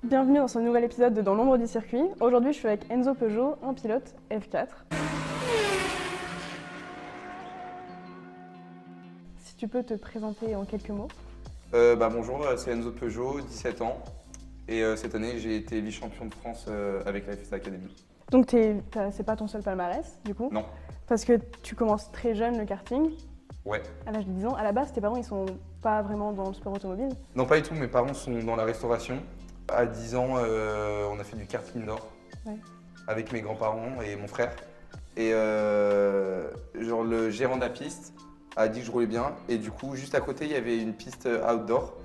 Bienvenue dans ce nouvel épisode de Dans l'ombre du circuit. Aujourd'hui, je suis avec Enzo Peugeot, un pilote F4. Si tu peux te présenter en quelques mots. Bonjour, c'est Enzo Peugeot, 17 ans. Et cette année, j'ai été vice-champion de France avec la FSA Academy. Donc, c'est pas ton seul palmarès, du coup. Non. Parce que tu commences très jeune le karting, Ouais. à l'âge de 10 ans. À la base, tes parents, ils sont pas vraiment dans le sport automobile. Non, pas du tout. Mes parents sont dans la restauration. À 10 ans, on a fait du karting indoor Ouais. avec mes grands-parents et mon frère. Et le gérant de la piste a dit que je roulais bien. Et du coup, juste à côté, il y avait une piste outdoor.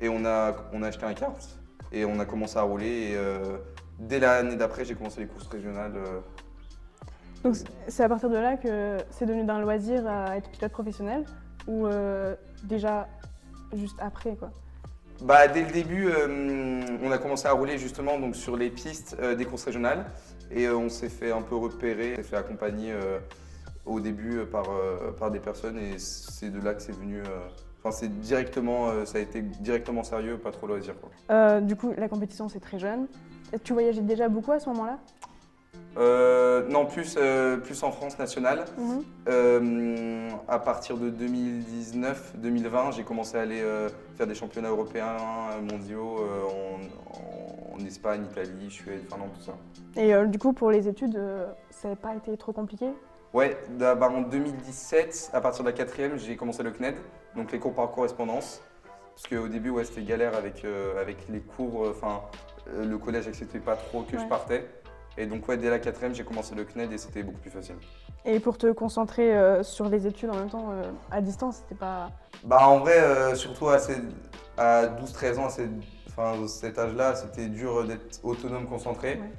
Et on a acheté un kart. Et on a commencé à rouler. Et dès l'année d'après, j'ai commencé les courses régionales. Donc, c'est à partir de là que c'est devenu d'un loisir à être pilote professionnel ou déjà juste après, quoi. Dès le début, on a commencé à rouler justement donc, sur les pistes des courses régionales et on s'est fait un peu repérer, on s'est fait accompagner au début par des personnes et c'est de là que c'est venu. Ça a été directement sérieux, pas trop loisir, quoi. Du coup, la compétition, c'est très jeune. Tu voyageais déjà beaucoup à ce moment-là? Non, plus en France nationale. À partir de 2019-2020, j'ai commencé à aller faire des championnats européens, mondiaux en Espagne, Italie, Suède, Finlande, tout ça. Et du coup, pour les études, ça n'a pas été trop compliqué? Ouais, en 2017, à partir de la quatrième, j'ai commencé le CNED, donc les cours par correspondance. Parce qu'au début, ouais, c'était galère avec les cours, le collège acceptait pas trop que je partais. Et donc ouais, dès la quatrième, j'ai commencé le CNED et c'était beaucoup plus facile. Et pour te concentrer sur les études en même temps, à distance, c'était pas... En vrai, surtout à 12-13 ans, cet âge-là, c'était dur d'être autonome, concentré. Ouais.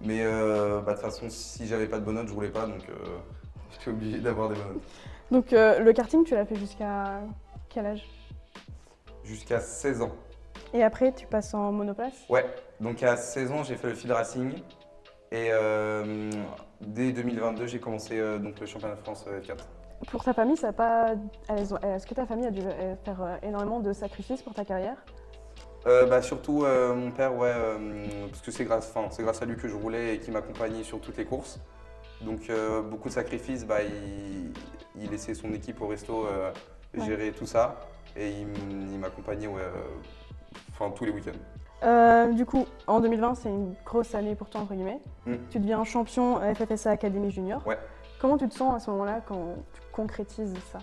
Mais de toute façon, si j'avais pas de bonnes notes, je roulais pas, donc j'étais obligé d'avoir des bonnes notes. Donc le karting, tu l'as fait jusqu'à quel âge? Jusqu'à 16 ans. Et après, tu passes en monoplace? Ouais, donc à 16 ans, j'ai fait le field racing. Et dès 2022, j'ai commencé donc le championnat de France F4. Pour ta famille, ça a pas... Est-ce que ta famille a dû faire énormément de sacrifices pour ta carrière? Surtout mon père, ouais, parce que c'est grâce à lui que je roulais et qui m'accompagnait sur toutes les courses. Donc beaucoup de sacrifices, il laissait son équipe au resto gérer tout ça et il m'accompagnait tous les week-ends. Du coup, en 2020, c'est une grosse année pour toi, entre guillemets. Tu deviens champion FFSA Academy Junior. Ouais. Comment tu te sens à ce moment-là quand tu concrétises ça?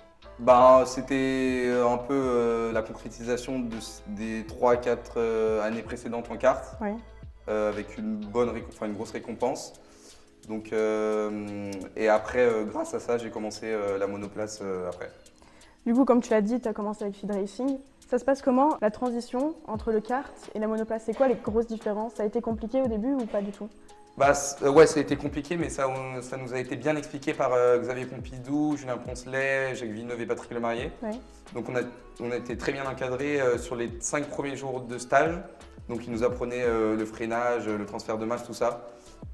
C'était un peu la concrétisation des 3-4 années précédentes en kart, Oui. avec une grosse récompense. Donc, et après, grâce à ça, j'ai commencé la monoplace après. Du coup, comme tu l'as dit, tu as commencé avec Field Racing. Ça se passe comment, la transition entre le kart et la monoplace? C'est quoi les grosses différences? Ça a été compliqué au début ou pas du tout? Ouais, ça a été compliqué, mais ça nous a été bien expliqué par Xavier Pompidou, Julien Poncelet, Jacques Villeneuve et Patrick Lemarrier. Oui. Donc on a été très bien encadrés sur les 5 premiers jours de stage. Donc ils nous apprenaient le freinage, le transfert de masse, tout ça.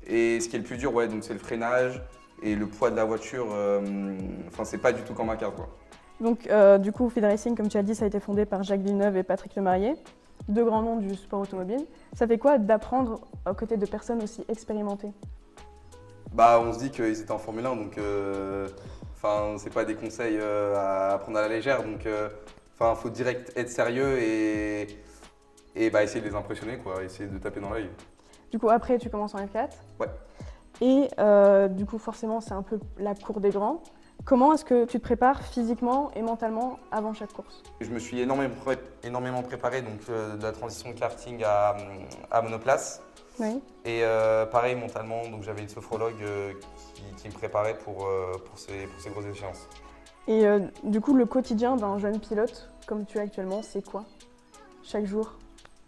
Et ce qui est le plus dur, ouais, donc c'est le freinage et le poids de la voiture. C'est pas du tout comme un kart, quoi. Donc, du coup, Field Racing, comme tu as dit, ça a été fondé par Jacques Villeneuve et Patrick Lemarrier, deux grands noms du sport automobile. Ça fait quoi d'apprendre aux côtés de personnes aussi expérimentées? On se dit qu'ils étaient en Formule 1, donc c'est pas des conseils à prendre à la légère. Donc, faut direct être sérieux et essayer de les impressionner, quoi, essayer de taper dans l'œil. Du coup, après, tu commences en F4. Ouais. Et du coup, forcément, c'est un peu la cour des grands. Comment est-ce que tu te prépares physiquement et mentalement avant chaque course? Je me suis énormément préparé donc, de la transition de karting à monoplace. Oui. Et pareil mentalement, donc j'avais une sophrologue qui me préparait pour ces grosses échéances. Et du coup, le quotidien d'un jeune pilote, comme tu es actuellement, c'est quoi chaque jour?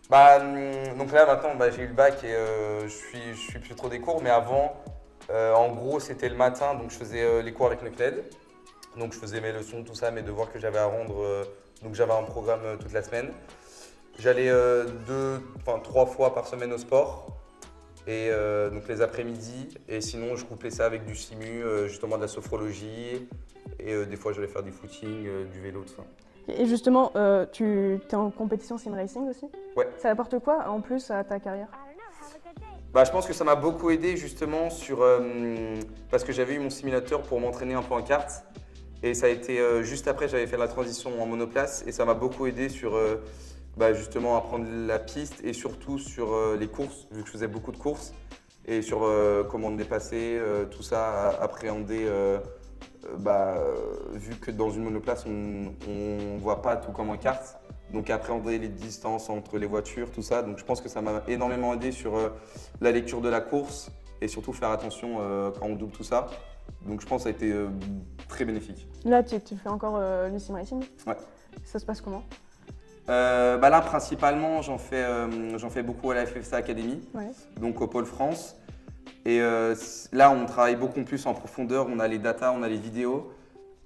Donc là maintenant, j'ai eu le bac et je suis plus trop des cours, mais avant, en gros, c'était le matin, donc je faisais les cours avec le CNED. Donc je faisais mes leçons, tout ça, mes devoirs que j'avais à rendre. Donc j'avais un programme toute la semaine. J'allais 3 fois par semaine au sport. Et donc les après-midi. Et sinon, je couplais ça avec du simu, justement de la sophrologie. Et des fois, j'allais faire du footing, du vélo, tout ça. Et justement, tu es en compétition sim racing aussi? Ouais. Ça apporte quoi en plus à ta carrière? Bah, je pense que ça m'a beaucoup aidé justement parce que j'avais eu mon simulateur pour m'entraîner un peu en kart. Et ça a été juste après, j'avais fait la transition en monoplace et ça m'a beaucoup aidé sur justement apprendre la piste et surtout sur les courses, vu que je faisais beaucoup de courses et sur comment me dépasser, tout ça, appréhender. Vu que dans une monoplace, on ne voit pas tout comme en kart, donc appréhender les distances entre les voitures, tout ça. Donc je pense que ça m'a énormément aidé sur la lecture de la course et surtout faire attention quand on double tout ça. Donc je pense que ça a été très bénéfique. Là, tu fais encore du sim racing? Ouais. Ça se passe comment? Là, principalement, j'en fais beaucoup à la FFSA Academy, Ouais. donc au Pôle France. Et là, on travaille beaucoup plus en profondeur, on a les datas, on a les vidéos.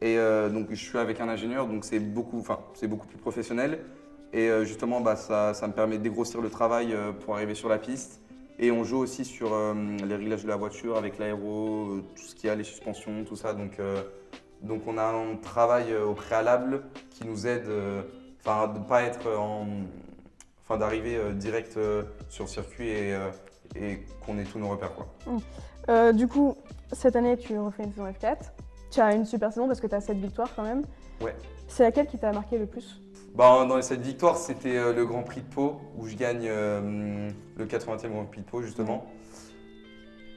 Et donc, je suis avec un ingénieur, donc c'est beaucoup plus professionnel. Et justement, ça me permet de dégrossir le travail pour arriver sur la piste. Et on joue aussi sur les réglages de la voiture avec l'aéro, tout ce qu'il y a, les suspensions, tout ça. Donc on a un travail au préalable qui nous aide de ne pas être d'arriver direct sur le circuit et qu'on ait tous nos repères, quoi. Du coup, cette année, tu refais une saison F4. Tu as une super saison parce que tu as 7 victoires quand même. Ouais. C'est laquelle qui t'a marqué le plus? Dans les 7 victoires, c'était le Grand Prix de Pau où je gagne le 80e Grand Prix de Pau justement.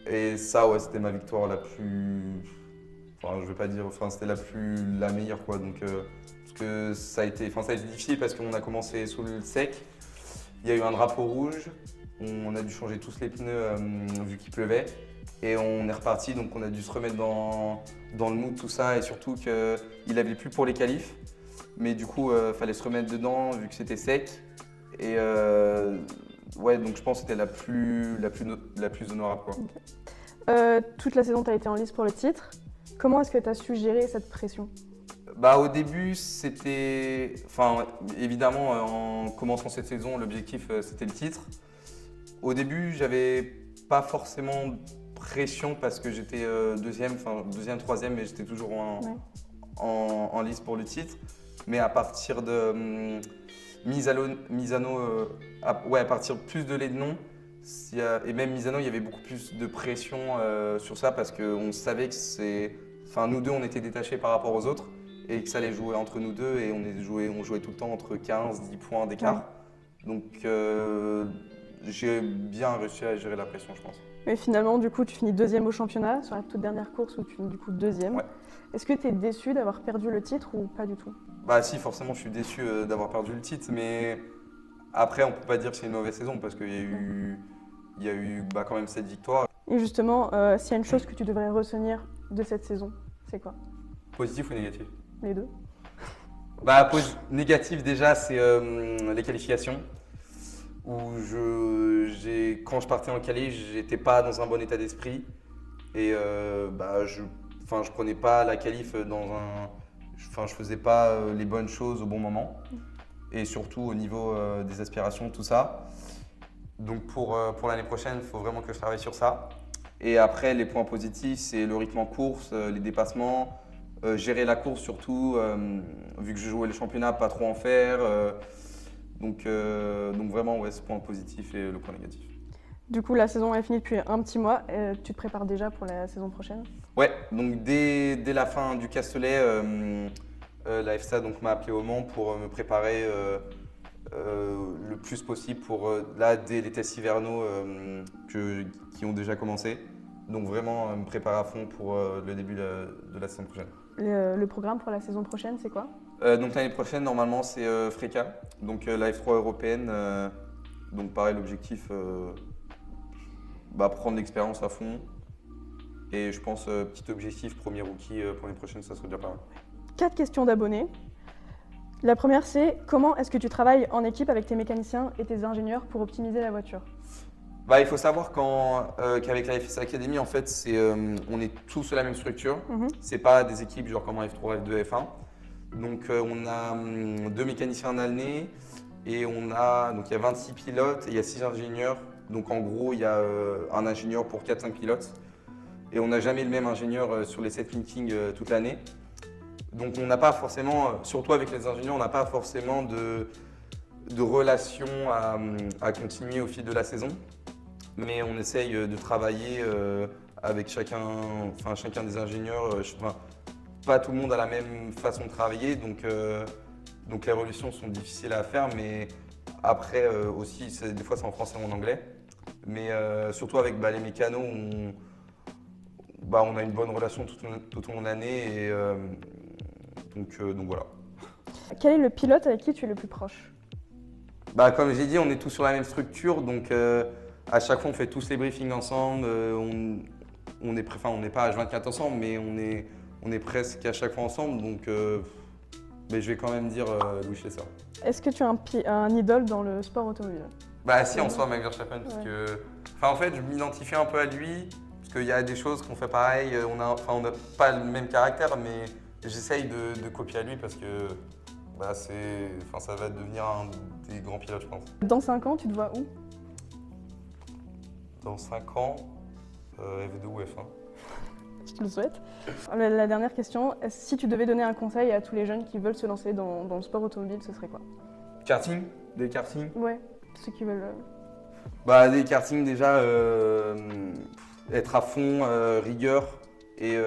Et ça, ouais, c'était ma victoire la plus. Enfin, je vais pas dire. Enfin, c'était la meilleure, quoi. Donc, parce que ça a été difficile parce qu'on a commencé sous le sec. Il y a eu un drapeau rouge. On a dû changer tous les pneus vu qu'il pleuvait. Et on est reparti, donc on a dû se remettre dans le mood, tout ça. Et surtout qu'il avait plu pour les qualifs. Mais du coup, il fallait se remettre dedans vu que c'était sec. Et ouais, donc je pense que c'était la plus honorable, quoi. Okay. Toute la saison, tu as été en lice pour le titre. Comment est-ce que tu as su gérer cette pression? Au début, c'était. Enfin, évidemment, en commençant cette saison, l'objectif c'était le titre. Au début, j'avais pas forcément pression parce que j'étais deuxième, troisième, mais j'étais toujours en lice pour le titre. Mais à partir de Misano, à partir plus de Lédenon, et même Misano, il y avait beaucoup plus de pression sur ça parce qu'on savait que nous deux, on était détachés par rapport aux autres et que ça allait jouer entre nous deux et on jouait tout le temps entre 15-10 points d'écart. Ouais. Donc j'ai bien réussi à gérer la pression, je pense. Mais finalement, du coup, tu finis deuxième au championnat sur la toute dernière course où tu finis du coup deuxième. Ouais. Est-ce que tu es déçu d'avoir perdu le titre ou pas du tout? Si, forcément, je suis déçu d'avoir perdu le titre, mais après, on peut pas dire que c'est une mauvaise saison parce qu'il y a eu quand même 7 victoires. Et justement, s'il y a une chose que tu devrais retenir de cette saison, c'est quoi? Positif ou négatif? Les deux. Négatif déjà, c'est les qualifications. Où quand je partais en qualif, j'étais pas dans un bon état d'esprit. Et je prenais pas la qualif je faisais pas les bonnes choses au bon moment. Et surtout au niveau des aspirations, tout ça. Donc pour l'année prochaine, il faut vraiment que je travaille sur ça. Et après, les points positifs, c'est le rythme en course, les dépassements, gérer la course surtout, vu que je jouais le championnat, pas trop en faire. Donc vraiment, ouais, ce point positif et le point négatif. Du coup, la saison est finie depuis un petit mois. Tu te prépares déjà pour la saison prochaine? Ouais, donc dès la fin du Castellet, la FSA m'a appelé au Mans pour me préparer le plus possible pour dès les tests hivernaux qui ont déjà commencé. Donc vraiment me préparer à fond pour le début de la saison prochaine. Le programme pour la saison prochaine, c'est quoi? Donc l'année prochaine, normalement, c'est FRECA, donc la F3 européenne. Donc pareil, l'objectif, prendre l'expérience à fond. Et je pense, petit objectif, premier rookie pour l'année prochaine, ça serait déjà pas mal. 4 questions d'abonnés. La première, c'est comment est-ce que tu travailles en équipe avec tes mécaniciens et tes ingénieurs pour optimiser la voiture? Il faut savoir qu'avec la FSA Academy, en fait, on est tous sur la même structure. C'est pas des équipes genre comme en F3, F2, F1. Donc on a 2 mécaniciens en année et il y a 26 pilotes et il y a 6 ingénieurs. Donc en gros, il y a un ingénieur pour 4-5 pilotes. Et on n'a jamais le même ingénieur sur les 7 meetings toute l'année. Donc on n'a pas forcément, surtout avec les ingénieurs, on n'a pas forcément de relation à continuer au fil de la saison. Mais on essaye de travailler avec chacun des ingénieurs. Pas tout le monde a la même façon de travailler, donc les révolutions sont difficiles à faire, mais après aussi, des fois c'est en français ou en anglais. Mais surtout avec les mécanos, on a une bonne relation tout au long de l'année, et donc voilà. Quel est le pilote avec qui tu es le plus proche? Comme j'ai dit, on est tous sur la même structure, donc à chaque fois on fait tous les briefings ensemble. On n'est pas H24 ensemble, mais on est presque à chaque fois ensemble, donc mais je vais quand même dire Louis Schlesser. Est-ce que tu as un idole dans le sport automobile? Si, en soi, Max Verstappen, parce que en fait, je m'identifie un peu à lui, parce qu'il y a des choses qu'on fait pareil. On n'a pas le même caractère, mais j'essaye de copier à lui parce que ça va devenir un des grands pilotes, je pense. Dans 5 ans, tu te vois où? Dans 5 ans, F2 ou F1. Je te le souhaite. La dernière question, si tu devais donner un conseil à tous les jeunes qui veulent se lancer dans le sport automobile, ce serait quoi? Karting? Des kartings? Ouais, ceux qui veulent. Des kartings déjà, être à fond, rigueur et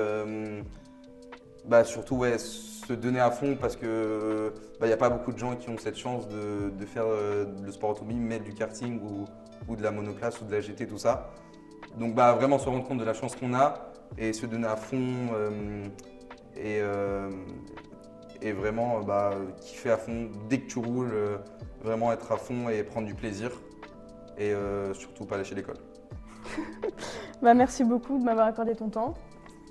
surtout se donner à fond parce que y a pas beaucoup de gens qui ont cette chance de faire le sport automobile, mettre du karting ou de la monoplace ou de la GT, tout ça. Donc vraiment se rendre compte de la chance qu'on a et se donner à fond et vraiment kiffer à fond dès que tu roules, vraiment être à fond et prendre du plaisir et surtout pas lâcher l'école. Merci beaucoup de m'avoir accordé ton temps.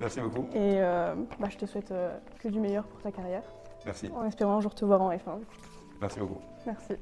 Merci beaucoup. Et je te souhaite que du meilleur pour ta carrière. Merci. En espérant un jour te voir en F1. Merci beaucoup. Merci.